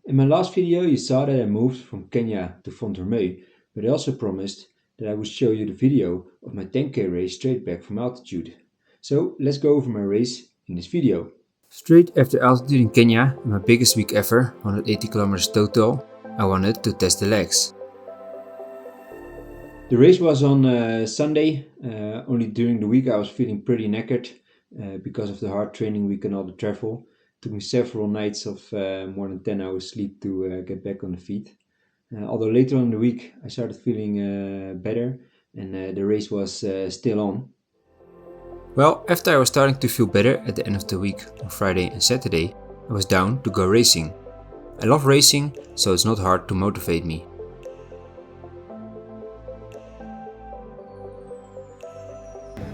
In my last video you saw that I moved from Kenya to Font Romeu, but I also promised that I would show you the video of my 10k race straight back from altitude. So let's go over my race in this video. Straight after altitude in Kenya, my biggest week ever, 180 kilometers total, I wanted to test the legs. The race was on Sunday. Only during the week I was feeling pretty knackered because of the hard training week and all the travel. It took me several nights of more than 10 hours sleep to get back on the feet. Although later on in the week I started feeling better and the race was still on. Well, after I was starting to feel better at the end of the week on Friday and Saturday, I was down to go racing. I love racing, so it's not hard to motivate me.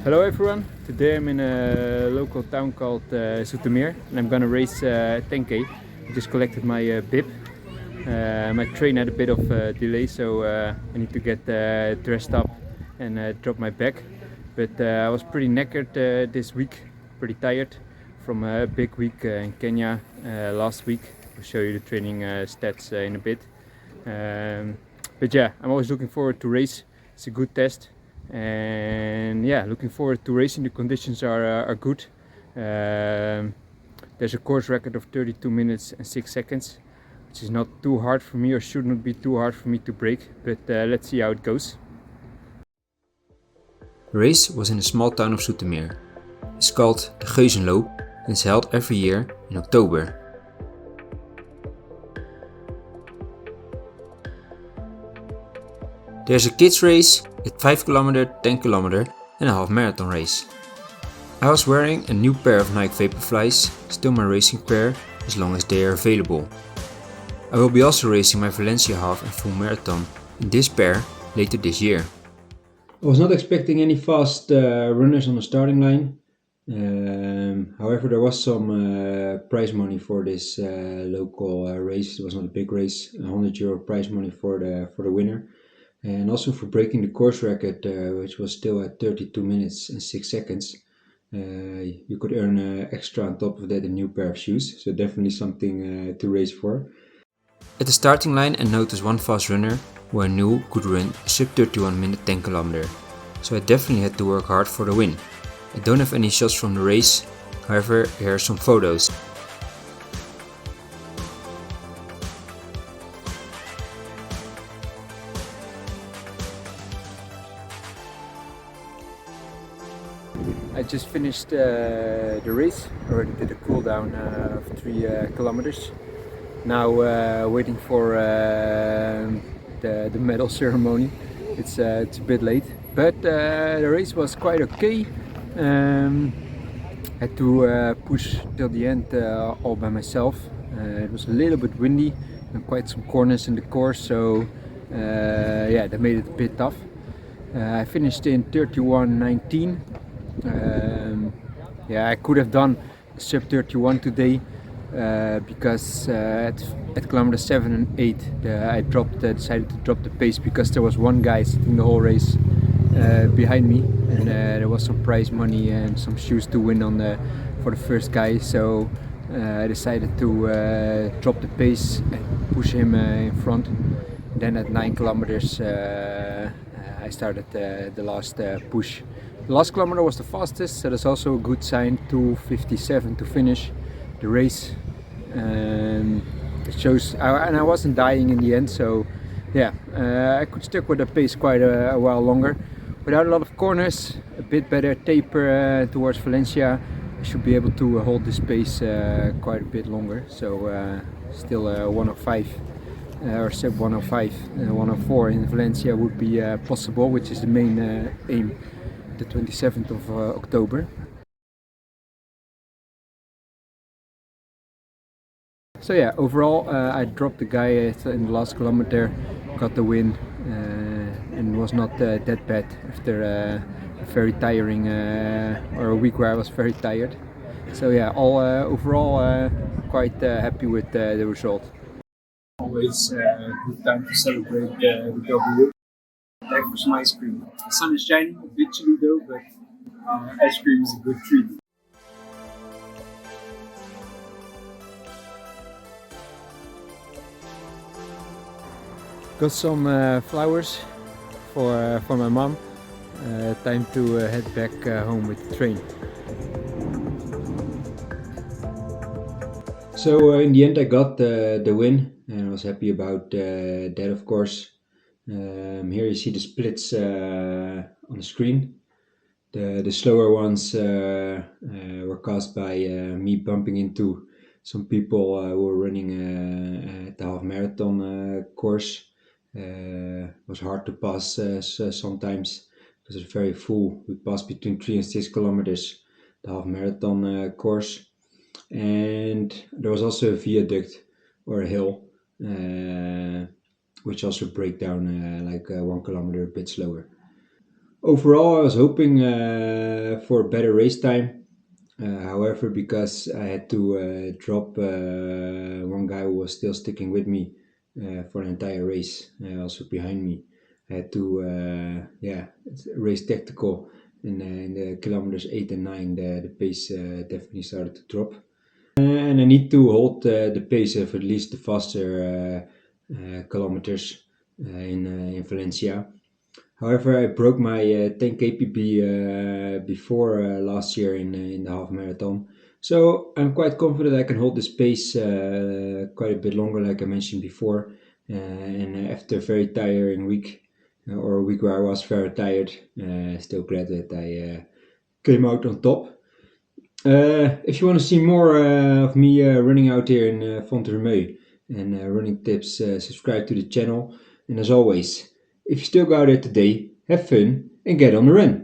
Hello everyone, today I'm in a local town called Zoetermeer and I'm gonna race 10k. I just collected my bib. My train had a bit of delay, so I need to get dressed up and drop my bag. But I was pretty knackered this week, pretty tired from a big week in Kenya last week. I'll show you the training stats in a bit. But yeah, I'm always looking forward to race. It's a good test. And yeah, looking forward to racing. The conditions are good. There's a course record of 32 minutes and 6 seconds, which is not too hard for me, or should not be too hard for me to break, but let's see how it goes. The race was in a small town of Zoetermeer. It's called the Geuzenloop and it's held every year in October. There's a kids race, a 5 km, 10 km and a half marathon race. I was wearing a new pair of Nike Vaporflies, still my racing pair as long as they are available. I will be also racing my Valencia half and full marathon in this pair later this year. I was not expecting any fast runners on the starting line. However, there was some prize money for this local race. It was not a big race, €100 prize money for the winner. And also for breaking the course record, which was still at 32 minutes and 6 seconds. You could earn extra on top of that a new pair of shoes, so definitely something to race for. At the starting line I noticed one fast runner who I knew could run a sub 31 minute 10 km, so I definitely had to work hard for the win. I don't have any shots from the race, however here are some photos. I just finished the race. I already did a cool down of 3 kilometers. Now waiting for the medal ceremony. It's a bit late, but the race was quite okay. Had to push till the end all by myself. It was a little bit windy and quite some corners in the course, so yeah, that made it a bit tough. I finished in 31:19. Yeah, I could have done sub 31 today because at kilometer 7 and 8 I decided to drop the pace because there was one guy sitting the whole race behind me, and there was some prize money and some shoes to win for the first guy, so I decided to drop the pace and push him in front. Then at 9 kilometers I started the last push. The last kilometer was the fastest, so that's also a good sign. 2:57 to finish the race. It shows, and I wasn't dying in the end, so yeah, I could stick with the pace quite a while longer. Without a lot of corners, a bit better taper towards Valencia, I should be able to hold this pace quite a bit longer. So still 105 or sub 105, 104 in Valencia would be possible, which is the main aim, the 27th of October. So yeah, overall I dropped the guy in the last kilometer, got the win, and was not that bad after a very tiring or a week where I was very tired. So yeah, all overall quite happy with the result. Always a good time to celebrate the W. Time for some ice cream. The sun is shining, a bit chilly though, but ice cream is a good treat. Got some flowers for my mom. Time to head back home with the train. So in the end I got the win and I was happy about that, of course. Here you see the splits on the screen. The slower ones were caused by me bumping into some people who were running at the half marathon course. It was hard to pass sometimes because it's very full. We passed between 3 and 6 kilometers the half marathon course, and there was also a viaduct or a hill, which also break down like 1 kilometer a bit slower. Overall, I was hoping for a better race time. However, because I had to drop one guy who was still sticking with me for an entire race, also behind me, I had to race tactical. In the kilometers 8 and 9, the pace definitely started to drop. And I need to hold the pace of at least the faster kilometers in Valencia. However, I broke my 10K PB before last year in the half marathon. So I'm quite confident I can hold this pace quite a bit longer, like I mentioned before. And after a very tiring week, or a week where I was very tired, still glad that I came out on top. If you want to see more of me running out here in Font Romeu and running tips, subscribe to the channel. And as always, if you still go out there today, have fun and get on the run.